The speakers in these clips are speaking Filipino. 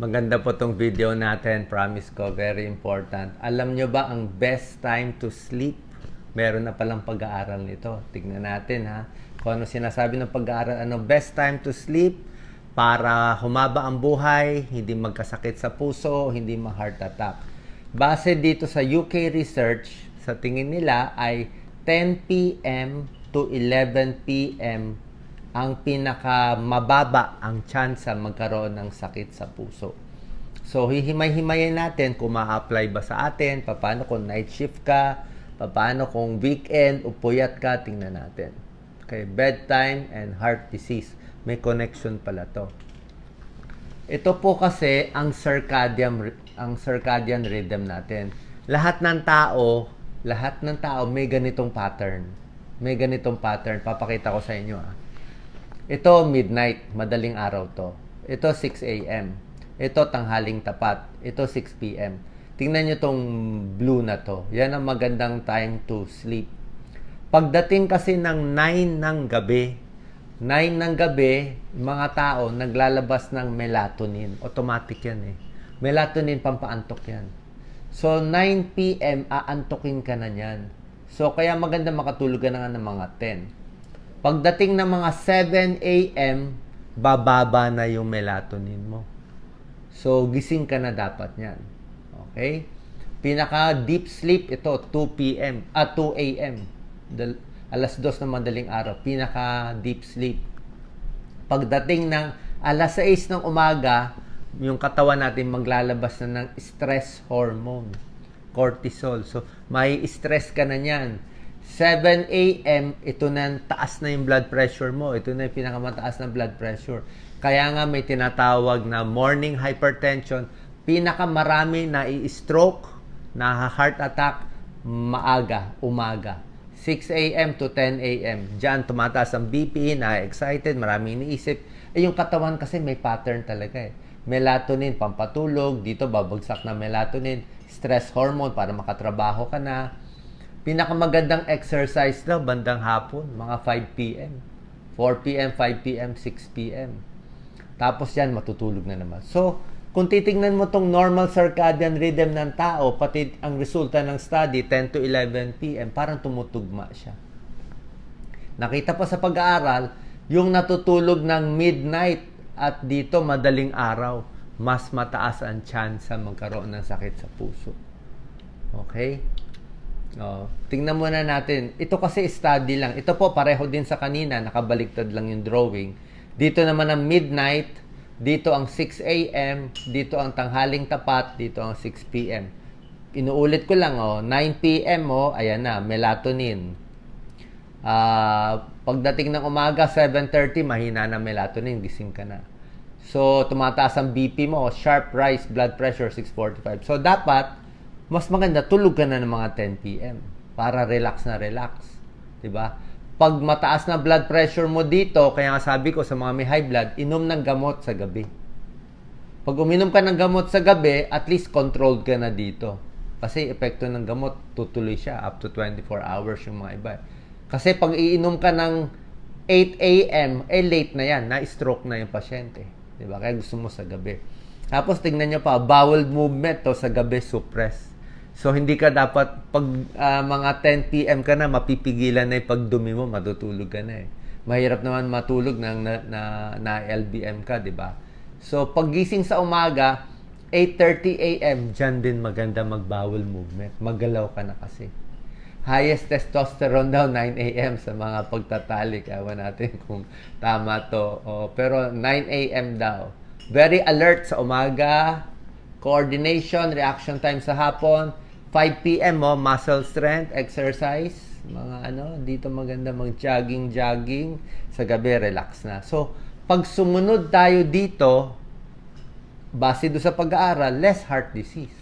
Maganda po tong video natin. Promise ko, very important. Alam nyo ba ang best time to sleep? Meron na palang pag-aaral nito. Tignan natin ha. Kung ano sinasabi ng pag-aaral. Ano best time to sleep? Para humaba ang buhay, hindi magkasakit sa puso, hindi ma-heart attack. Base dito sa UK research, sa tingin nila ay 10 p.m. to 11 p.m. ang pinaka mababa ang chance magkaroon ng sakit sa puso. So, hihimay-himayin natin kung ma-apply ba sa atin, paano kung night shift ka, paano kung weekend, upuyat ka, tingnan natin. Okay, bedtime and heart disease. May connection pala to. Ito po kasi ang circadian rhythm natin. Lahat ng tao may ganitong pattern. May ganitong pattern. Papakita ko sa inyo ah. Ito, midnight. Madaling araw to. Ito, 6 a.m. Ito, tanghaling tapat. Ito, 6 p.m. Tingnan nyo tong blue na to. Yan ang magandang time to sleep. Pagdating kasi ng 9 ng gabi, mga tao naglalabas ng melatonin. Automatic yan eh. Melatonin, pampaantok yan. So, 9 p.m., aantokin ka na yan. So, kaya maganda makatulog ka na nga ng mga 10. Pagdating ng mga 7 a.m., bababa na yung melatonin mo. So, gising ka na dapat yan. Okay? Pinaka deep sleep, ito, 2 p.m., 2 a.m. Alas 2 ng madaling araw. Pinaka deep sleep. Pagdating ng alas 6 ng umaga, yung katawan natin maglalabas na ng stress hormone, cortisol. So, may stress ka na niyan. 7 a.m., ito na, taas na yung blood pressure mo. Ito na yung pinakamataas na blood pressure. Kaya nga may tinatawag na morning hypertension. Pinakamarami na i-stroke, na heart attack, umaga. 6 a.m. to 10 a.m. Diyan, tumataas ang BP, na-excited, maraming iniisip. Yung katawan kasi may pattern talaga eh. Melatonin, pampatulog. Dito, babagsak na melatonin. Stress hormone para makatrabaho ka na. Pinakamagandang exercise daw, bandang hapon, mga 5 p.m. 4 p.m., 5 p.m., 6 p.m. Tapos yan, matutulog na naman. So, kung titingnan mo tong normal circadian rhythm ng tao, pati ang resulta ng study, 10 to 11 p.m., parang tumutugma siya. Nakita pa sa pag-aaral, yung natutulog ng midnight at dito madaling araw, mas mataas ang chance magkaroon ng sakit sa puso. Okay? Tingnan muna natin. Ito kasi study lang. Ito po pareho din sa kanina, nakabaliktad lang yung drawing. Dito naman ang midnight, dito ang 6 a.m., dito ang tanghaling tapat, dito ang 6 p.m. Inuulit ko lang, 9 p.m., ayan na, melatonin. Pagdating ng umaga, 7:30, mahina na melatonin, gising ka na. So, tumataas ang BP mo, sharp rise, blood pressure, 645. So, dapat, mas maganda, tulog ka na ng mga 10 p.m. para relax na relax. Diba? Pag mataas na blood pressure mo dito, kaya nga sabi ko sa mga may high blood, inom ng gamot sa gabi. Pag uminom ka ng gamot sa gabi, at least controlled ka na dito. Kasi epekto ng gamot, tutuloy siya up to 24 hours yung mga iba. Kasi pag iinom ka ng 8 a.m., late na yan, na-stroke na yung pasyente. Diba? Kaya gusto mo sa gabi. Tapos tingnan nyo pa, bowel movement to sa gabi suppress. So, hindi ka dapat, pag mga 10 p.m. ka na, mapipigilan na yung pagdumi mo, matutulog ka na eh. Mahirap naman matulog na LBM ka, di ba? So, paggising sa umaga, 8:30 a.m., dyan din maganda mag-bowel movement. Maggalaw ka na kasi. Highest testosterone daw, 9 a.m. sa mga pagtatalik. Ewan natin kung tama to. Pero 9 a.m. daw. Very alert sa umaga. Coordination, reaction time sa hapon. 5 p.m. Muscle strength, exercise. Mga dito maganda mag-jogging. Sa gabi, relax na. So, pag sumunod tayo dito, base doon sa pag-aaral, less heart disease.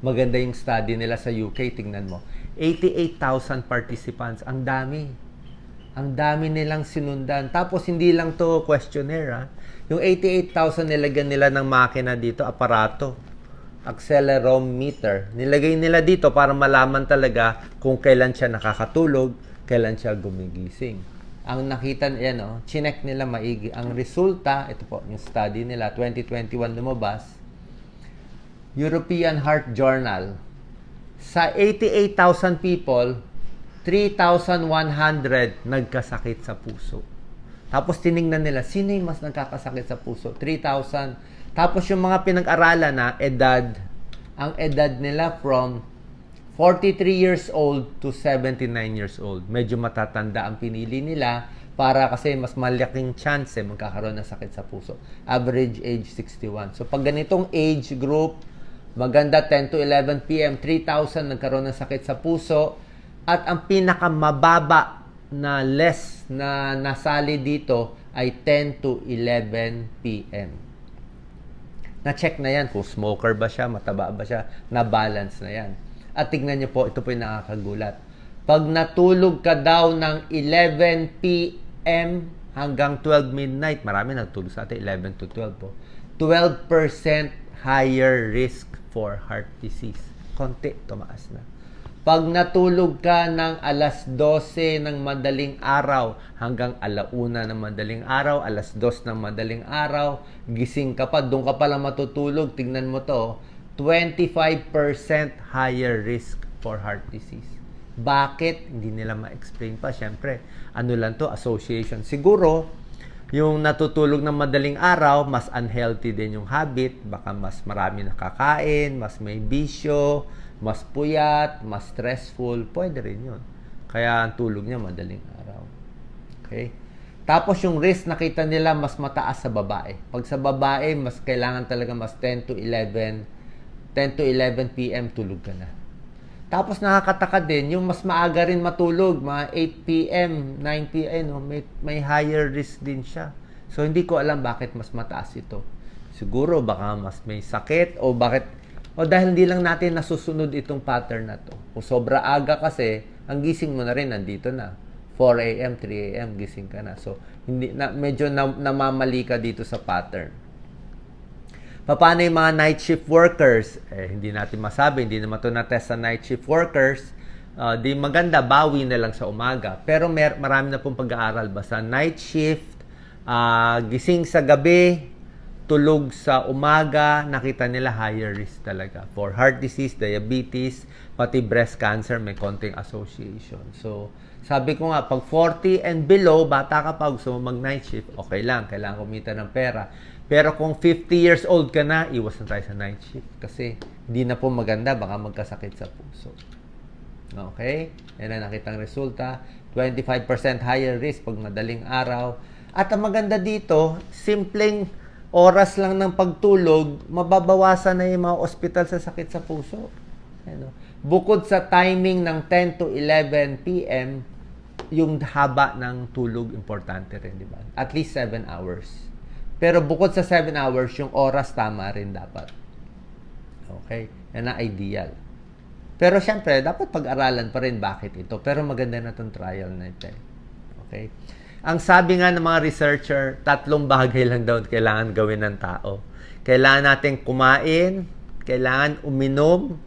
Maganda yung study nila sa UK, tingnan mo. 88,000 participants. Ang dami. Ang dami nilang sinundan. Tapos, hindi lang to questionnaire, Yung 88,000 nilagyan nila ng makina dito, aparato. Accelerometer. Nilagay nila dito para malaman talaga kung kailan siya nakakatulog, kailan siya gumigising. ang nakita, yan chinek nila maigi. Ang resulta, ito po, yung study nila, 2021 lumabas, European Heart Journal. Sa 88,000 people, 3,100 nagkasakit sa puso. Tapos tiningnan nila, sino yung mas nagkakasakit sa puso? 3,000. Tapos yung mga pinag-aralan na edad, ang edad nila from 43 years old to 79 years old. Medyo matatanda ang pinili nila para kasi mas malaking chance magkakaroon ng sakit sa puso. Average age 61. So pag ganitong age group, maganda 10 to 11 p.m., 3,000 nagkaroon ng sakit sa puso. At ang pinakamababa na less na nasali dito ay 10 to 11 p.m. Na-check na yan kung smoker ba siya, mataba ba siya, na-balance na yan. At tignan niyo po, ito po yung nakakagulat. Pag natulog ka daw ng 11 p.m. hanggang 12 midnight, marami natulog sa atin, 11 to 12 po, 12% higher risk for heart disease. Konti, tumaas na. Pag natulog ka ng alas 12 ng madaling araw hanggang alauna ng madaling araw, alas 2 ng madaling araw, gising ka pa, doon ka pala matutulog, tignan mo to, 25% higher risk for heart disease. Bakit? Hindi nila ma-explain pa. Siyempre, ano lang to, association. Siguro, yung natutulog ng madaling araw, mas unhealthy din yung habit, baka mas marami nakakain, mas may bisyo, mas puyat, mas stressful, pwede rin yun. Kaya ang tulog niya madaling araw. Okay? Tapos yung risk nakita nila mas mataas sa babae. Pag sa babae, mas kailangan talaga mas 10 to 11 p.m. tulog ka na. Tapos nakakataka din, yung mas maaga rin matulog, mga 8 p.m., 9 p.m., may higher risk din siya. So hindi ko alam bakit mas mataas ito. Siguro baka mas may sakit o dahil hindi lang natin nasusunod itong pattern na to. Kung sobra aga kasi, ang gising mo na rin nandito na. 4 a.m., 3 a.m., gising ka na. So, medyo namamali ka dito sa pattern. Paano yung mga night shift workers? Hindi natin masabi, hindi naman ito na-test sa night shift workers. Di maganda, bawi na lang sa umaga. Pero marami na pong pag-aaral. Basta night shift, gising sa gabi, tulog sa umaga, nakita nila higher risk talaga. For heart disease, diabetes, pati breast cancer, may konting association. So, sabi ko nga, pag 40 and below, bata ka pa, gusto mo mag-night shift, okay lang, kailangan kumita ng pera. Pero kung 50 years old ka na, iwas na tayo sa night shift. Kasi, hindi na po maganda, baka magkasakit sa puso. Okay? Yan ang nakitang resulta. 25% higher risk pag madaling araw. At ang maganda dito, simpleng oras lang ng pagtulog, mababawasan na yung mga ospital sa sakit sa puso. Bukod sa timing ng 10 to 11 p.m., yung haba ng tulog, importante rin, di ba? At least 7 hours. Pero bukod sa 7 hours, yung oras tama rin dapat. Okay? Yan ang ideal. Pero syempre, dapat pag-aralan pa rin bakit ito. Pero maganda na itong trial na ito. Okay? Ang sabi nga ng mga researcher, 3 bagay lang daw kailangan gawin ng tao. Kailangan natin kumain, kailangan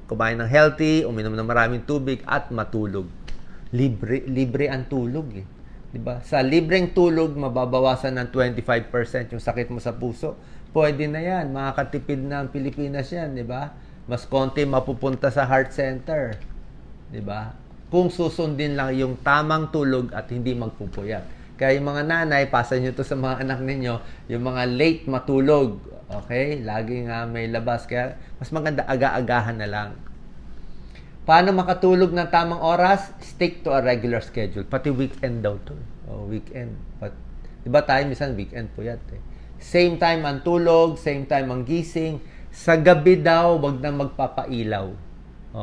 kumain ng healthy, uminom ng maraming tubig, at matulog. Libre ang tulog eh. Diba? Sa libreng tulog, mababawasan ng 25% yung sakit mo sa puso. Pwede na yan. Makakatipid na ang Pilipinas yan. Diba? Mas konti mapupunta sa heart center. Diba? Kung susundin lang yung tamang tulog at hindi magpupuyat. Kaya yung mga nanay, pasa nyo to sa mga anak ninyo, yung mga late matulog. Okay? Lagi nga may labas. Kaya mas maganda aga-agahan na lang. Paano makatulog ng tamang oras? Stick to a regular schedule. Pati weekend daw to. Weekend. Diba tayo, minsan weekend po yan. Same time ang tulog, same time ang gising. Sa gabi daw, wag na magpapailaw.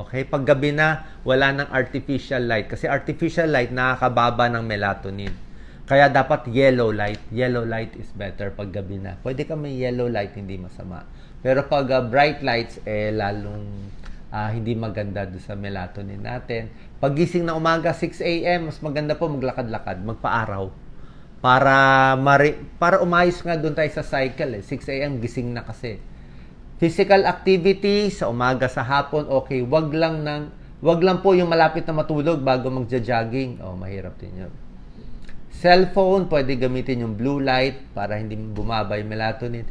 Okay? Pag gabi na, wala ng artificial light. Kasi artificial light, nakakababa ng melatonin. Kaya dapat yellow light. Yellow light is better pag gabi na. Pwede ka may yellow light, hindi masama. Pero pag bright lights, lalong hindi maganda doon sa melatonin natin. Pagising na umaga, 6 a.m., mas maganda po maglakad-lakad, magpa-araw. Para umayos nga doon tayo sa cycle. 6 a.m., gising na kasi. Physical activity, sa umaga, sa hapon, okay. Wag lang po yung malapit na matulog bago magja-jogging. Mahirap din yun. Cellphone, pwede gamitin yung blue light para hindi bumaba yung melatonin.